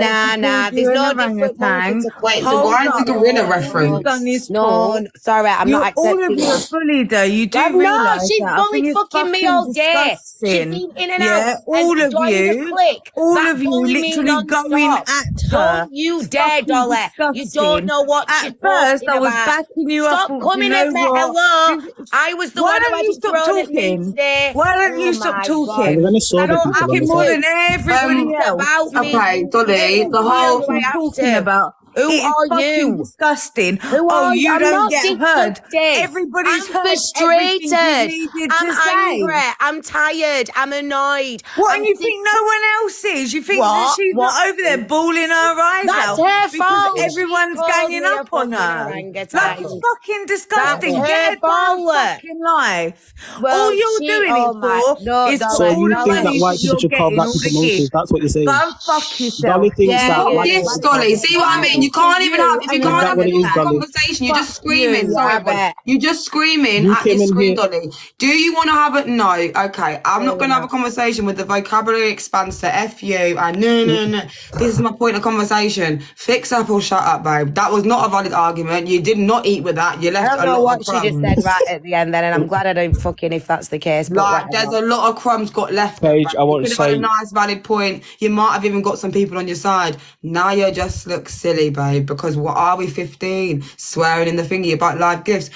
There's no different monkey to Wait, so why is the gorilla reference? No, sorry, I'm not accepting all of you are bullied, though. You do no, realise she's that. bullied fucking me all day. She's been in and out. All of you literally going at her. Don't you dare, Dolly. You don't know what she's first, I was about. backing you up. Stop coming at me. Hello. I was the Why one who don't had you you stop thrown at me talking? today. Why don't you stop talking? I don't have to. More than everybody It's else. about me. Okay, Dolly, the whole I have talking to. about. Who It is are fucking you? disgusting. Who are you? You I'm don't not get heard. disgusted. Everybody's I'm heard frustrated. everything you needed I'm to say. angry. I'm tired. I'm annoyed. What, and you think no one else is? You think that she's not over there bawling her eyes That's out? her because fault. Everyone's She called ganging me a up on fucking her. orangutan. Like, it's fucking disgusting. That's Get her a damn fault. fucking life. Well, all you're doing it for is So all you the think that money white people you're should call getting, black all the people monkeys? gifts. That's what you're saying. Go and fuck yourself. Dolly thinks that What white gifts, people. Dolly? See what I mean? You can't even have. If you can't have what it is, a Dolly? conversation, you're just screaming. you. Sorry, Yeah, I but bet. you're just screaming You at came this in screen, here- Dolly. Do you want to have it? No. Okay, I'm not going to have a conversation with the vocabulary expanser. F you. And no. This is my point of conversation. Fix up or shut up, babe. That was not a valid argument. You did not eat with that. You I left don't a know lot what of she crumbs. just said right at the end then, and I'm glad I don't fucking if that's the case. But Like, whatever. there's a lot of crumbs got left. Paige, babe. I want you to could have had say- a nice, valid point. You might have even got some people on your side. Now you just look silly, babe. Because what are we, 15? Swearing in the thingy about live gifts.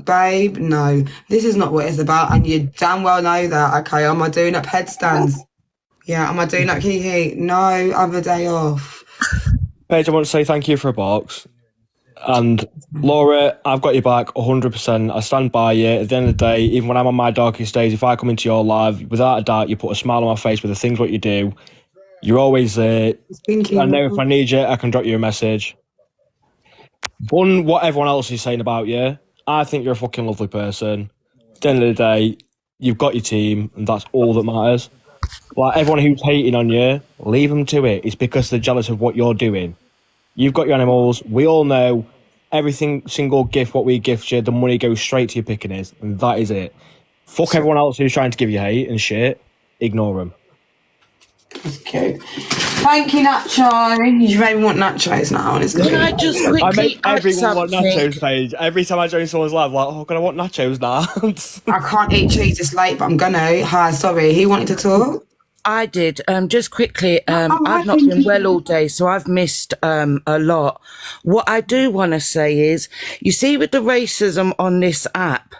Babe, no. This is not what it's about. And you damn well know that. Okay, am I doing up headstands? Yeah, am I doing up hee? No, other day off. Paige, I want to say thank you for a box. And Laura, I've got your back 100%. I stand by you. At the end of the day, even when I'm on my darkest days, if I come into your live, without a doubt, you put a smile on my face with the things what you do. You're always there. I know if I need you, I can drop you a message. What everyone else is saying about you, I think you're a fucking lovely person. At the end of the day, you've got your team, and that's all that matters. Like, everyone who's hating on you, leave them to it. It's because they're jealous of what you're doing. You've got your animals. We all know everything, single gift, what we gift you, the money goes straight to your pickaninnies, and that is it. Fuck everyone else who's trying to give you hate and shit. Ignore them. Okay. Thank you, Nacho. You made me want nachos now, honestly. Can I just quickly I make add everyone want something? nachos, Paige. Every time I join someone's live, like, oh, can I want nachos now? I can't eat cheese this late, but I'm gonna. Hi, sorry. He wanted to talk? I did. Just quickly, I I've not think been well all day, so I've missed a lot. What I do want to say is, you see with the racism on this app,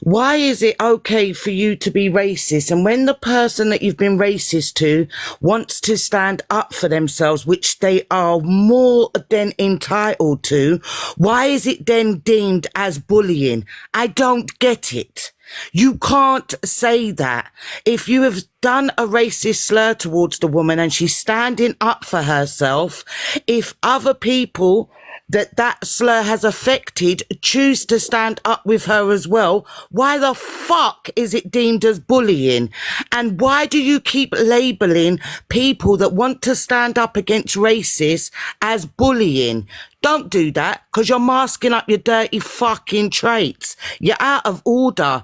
why is it okay for you to be racist? And when the person that you've been racist to wants to stand up for themselves, which they are more than entitled to, why is it then deemed as bullying? I don't get it. You can't say that. If you have done a racist slur towards the woman and she's standing up for herself, if other people that slur has affected choose to stand up with her as well, why the fuck is it deemed as bullying? And why do you keep labeling people that want to stand up against racists as bullying? Don't do that, because you're masking up your dirty fucking traits. You're out of order.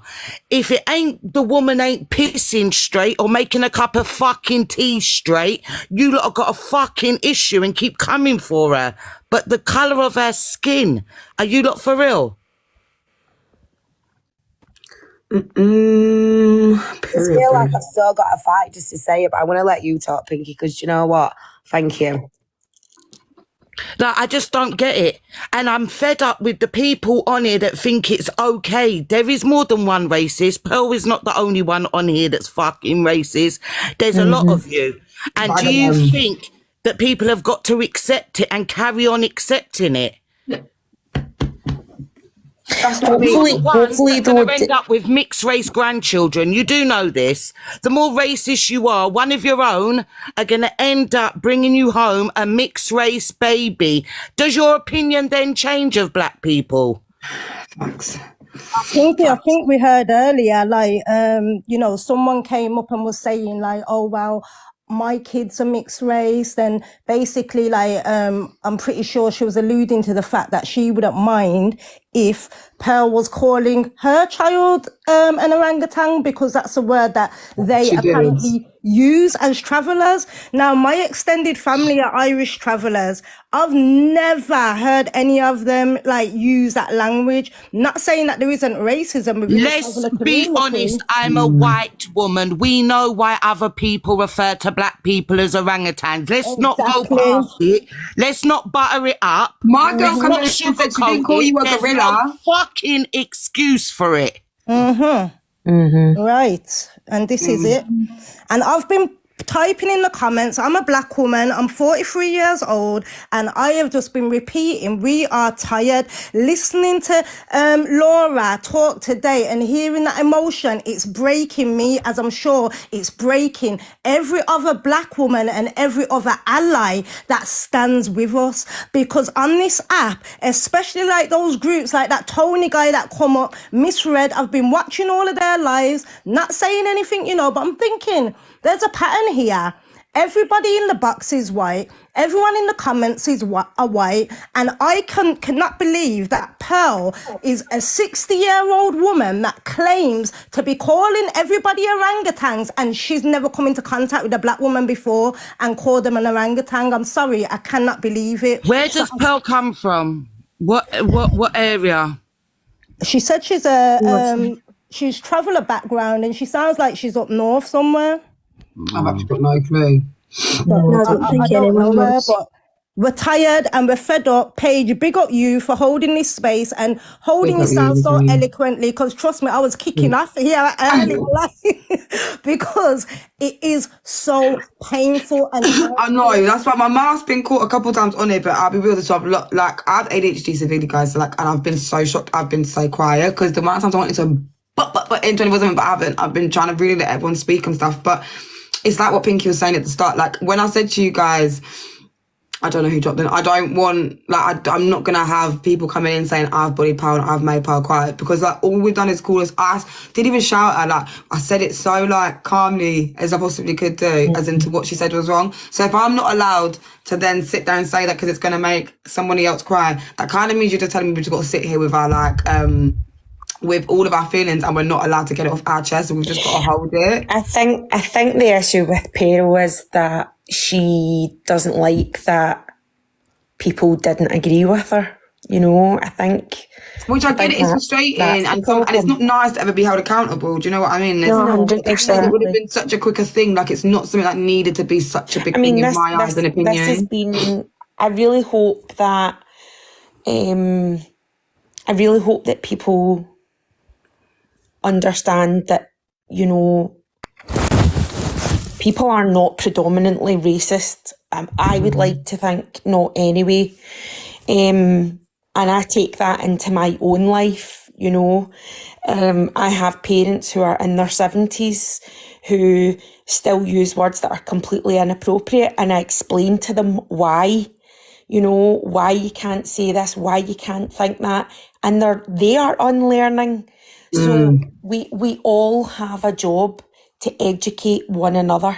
If the woman ain't pissing straight or making a cup of fucking tea straight, you lot have got a fucking issue and keep coming for her. But the colour of her skin, are you lot for real? I feel like I've still got a fight just to say it, but I want to let you talk, Pinky, because you know what? Thank you. Like, I just don't get it. And I'm fed up with the people on here that think it's okay. There is more than one racist. Pearl is not the only one on here that's fucking racist. There's a lot of you. And do you think that people have got to accept it and carry on accepting it? Hopefully they'll end up with mixed race grandchildren. You do know this. The more racist you are, one of your own are going to end up bringing you home a mixed race baby. Does your opinion then change of black people? Thanks. I think we heard earlier, like, someone came up and was saying, like, oh, well, my kids are mixed race. Then basically, like, I'm pretty sure she was alluding to the fact that she wouldn't mind if Pearl was calling her child an orangutan, because that's a word that they apparently use as travellers. Now, my extended family are Irish travellers. I've never heard any of them like use that language. Not saying that there isn't racism within the traveller community. Let's be honest, I'm a white woman. We know why other people refer to black people as orangutans. Let's not go past it. Let's not butter it up. My girl come in and said she didn't call you a gorilla. No fucking excuse for it. Right. And this is it. And I've been typing in the comments, I'm a black woman, I'm 43 years old, and I have just been repeating, we are tired. Listening to Laura talk today and hearing that emotion, it's breaking me, as I'm sure it's breaking every other black woman and every other ally that stands with us. Because on this app, especially like those groups like that Tony guy that come up, misread, I've been watching all of their lives, not saying anything, but I'm thinking, there's a pattern here. Everybody in the box is white. Everyone in the comments are white. And I cannot believe that Pearl is a 60-year-old woman that claims to be calling everybody orangutans, and she's never come into contact with a black woman before and called them an orangutan. I'm sorry, I cannot believe it. Where does Pearl come from? What area? She said she's she's traveller background, and she sounds like she's up north somewhere. I've actually got no clue. I don't know her, but we're tired and we're fed up. Paige, big up you for holding this space and holding yourself so eloquently, because trust me, I was kicking off here early because it is so painful. And I know, that's why my mouth's been caught a couple of times on it, but I'll be real with you, like, I have ADHD severely, guys, and I've been so shocked, I've been so quiet, because the amount of times I wanted to but in 24/7, but I haven't. I've been trying to really let everyone speak and stuff, but it's like what Pinky was saying at the start. Like, when I said to you guys, I don't know who dropped in, I don't want, like, I'm not going to have people coming in saying I've bullied Pearl and I've made Pearl quiet, because, like, all we've done is call us, I didn't even shout at her, like, I said it so, like, calmly as I possibly could do, as into what she said was wrong. So if I'm not allowed to then sit there and say that because it's going to make somebody else cry, that kind of means you're just telling me we've just got to sit here with our, like, with all of our feelings, and we're not allowed to get it off our chest, and we've just got to hold it. I think the issue with Pearl is that she doesn't like that people didn't agree with her. I think. Which I get, it's frustrating, and it's not nice to ever be held accountable. Do you know what I mean? 100%. It would have been such a quicker thing. Like, it's not something that needed to be such a big thing in my eyes and opinion. This has been. I really hope that people understand that, people are not predominantly racist. I would like to think not anyway. And I take that into my own life. you know. I have parents who are in their 70s who still use words that are completely inappropriate, and I explain to them why, you know, why you can't say this, why you can't think that, and they are unlearning. So we all have a job to educate one another.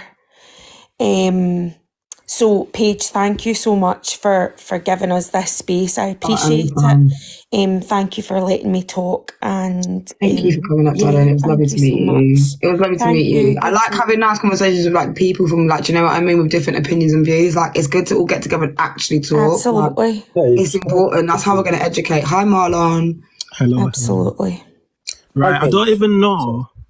So Paige, thank you so much for giving us this space. I appreciate it. Thank you for letting me talk, and thank you for coming up, Darren. It was lovely to meet you. It was lovely to meet you. I like having nice conversations with like people from like, do you know what I mean, with different opinions and views. Like, it's good to all get together and actually talk. Absolutely. Like, it's important. That's how we're going to educate. Hi, Marlon. Hello. Absolutely. Right. Okay. I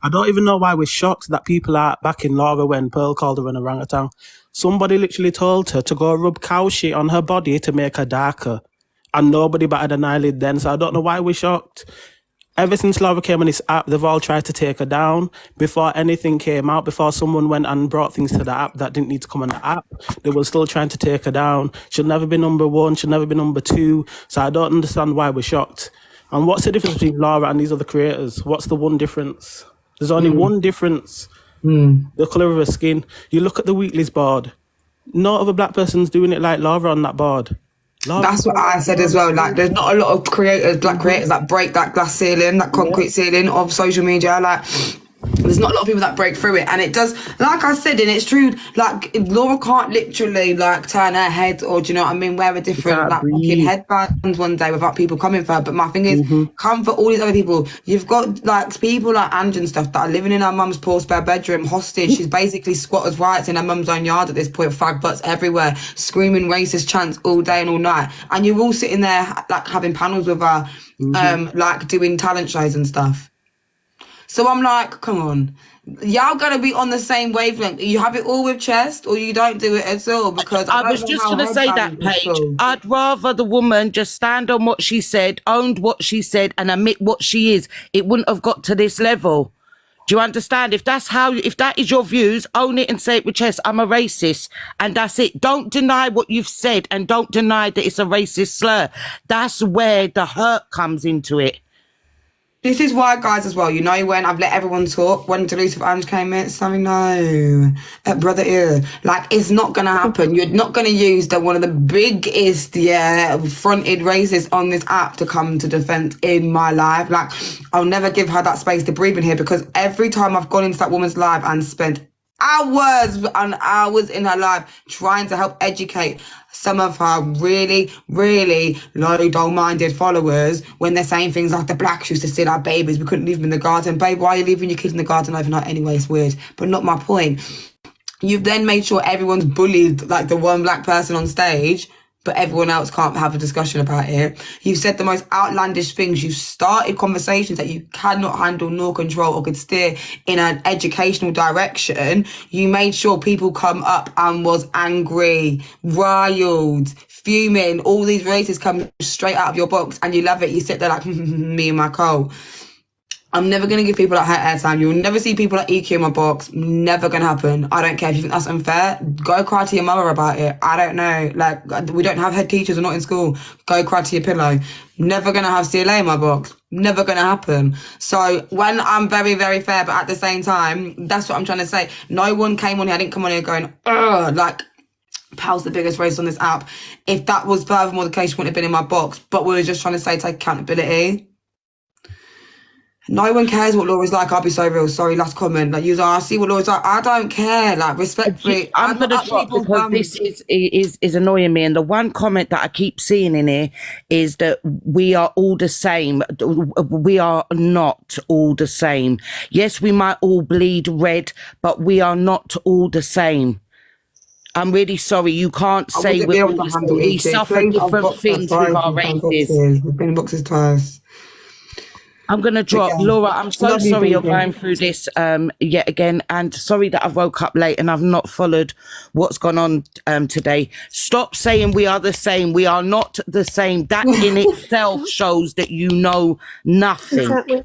don't even know why we're shocked that people are backing Laura when Pearl called her an orangutan. Somebody literally told her to go rub cow shit on her body to make her darker. And nobody batted an eyelid then, so I don't know why we're shocked. Ever since Laura came on this app, they've all tried to take her down. Before anything came out, before someone went and brought things to the app that didn't need to come on the app, they were still trying to take her down. She'll never be number 1, she'll never be number 2, so I don't understand why we're shocked. And what's the difference between Laura and these other creators? What's the one difference? There's only one difference. The colour of her skin. You look at the Weekly's board. No other black person's doing it like Laura on that board. That's what I said as well. Like, there's not a lot of black creators that break that glass ceiling, that concrete ceiling of social media. Like, there's not a lot of people that break through it, and it does, like I said, and it's true, like, Laura can't literally like turn her head, or do you know what I mean, wear a different like fucking headbands one day without people coming for her. But my thing is, come for all these other people. You've got like people like Ange and stuff that are living in her mum's poor spare bedroom, hostage. She's basically squatters' rights in her mum's own yard at this point, fag butts everywhere, screaming racist chants all day and all night, and you're all sitting there like having panels with her, like doing talent shows and stuff. So I'm like, come on, y'all gotta be on the same wavelength. You have it all with chest, or you don't do it at all. Because I was just going to say that, Paige. I'd rather the woman just stand on what she said, owned what she said, and admit what she is. It wouldn't have got to this level. Do you understand? If that is your views, own it and say it with chest. I'm a racist, and that's it. Don't deny what you've said, and don't deny that it's a racist slur. That's where the hurt comes into it. This is why, guys, as well, you know, when I've let everyone talk, when Deluse of Ange came in, so no, brother, like, it's not going to happen. You're not going to use one of the biggest, fronted racists on this app to come to defense in my life. Like, I'll never give her that space to breathe in here, because every time I've gone into that woman's life and spent hours and hours in her life trying to help educate some of her really, really low-minded followers, when they're saying things like the blacks used to steal our babies, we couldn't leave them in the garden. Babe, why are you leaving your kids in the garden overnight anyway? It's weird. But not my point. You've then made sure everyone's bullied like the one black person on stage, but everyone else can't have a discussion about it. You've said the most outlandish things. You've started conversations that you cannot handle nor control or could steer in an educational direction. You made sure people come up and was angry, riled, fuming. All these races come straight out of your box, and you love it. You sit there like, me and my coal. I'm never going to give people like her airtime. You'll never see people like EQ in my box. Never going to happen. I don't care. If you think that's unfair, go cry to your mother about it. I don't know. Like, we don't have head teachers. We're not in school. Go cry to your pillow. Never going to have CLA in my box. Never going to happen. So when I'm very, very fair, but at the same time, that's what I'm trying to say. No one came on here. I didn't come on here going, ugh, like, Pal's the biggest race on this app. If that was furthermore the case, she wouldn't have been in my box. But we were just trying to say, take accountability. No one cares what Laura's like. I'll be so real. Sorry, last comment. Like, I see what Laura's like. I don't care. Like, respectfully, I'm going to drop because this is annoying me. And the one comment that I keep seeing in here is that we are all the same. We are not all the same. Yes, we might all bleed red, but we are not all the same. I'm really sorry. You can't say we suffer different things with our races. We've been in boxes twice. I'm going to drop. Laura, I'm so sorry you're going through this yet again, and sorry that I woke up late and I've not followed what's gone on today. Stop saying we are the same. We are not the same. That in itself shows that you know nothing. Exactly.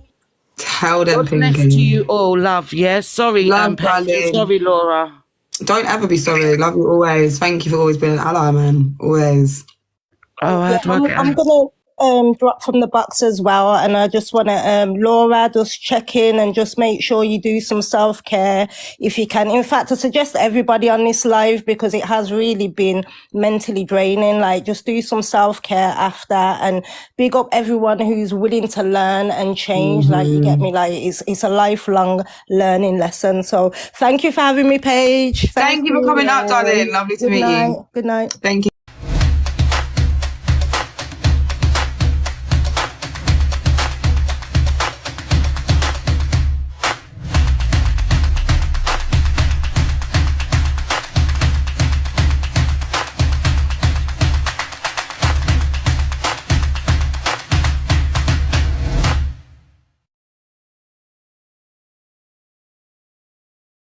Tell them, God bless to you all, love. Yeah, sorry, love, sorry, Laura. Don't ever be sorry. Love you always. Thank you for always being an ally, man. Always. Oh, I'm drop from the box as well, and I just want to, Laura, just check in and just make sure you do some self-care if you can. In fact, I suggest everybody on this live, because it has really been mentally draining, like just do some self-care after, and big up everyone who's willing to learn and change. Like, you get me? Like, it's a lifelong learning lesson. So thank you for having me, Paige. Thank you for coming up, darling. Lovely to meet you. Good night. Thank you.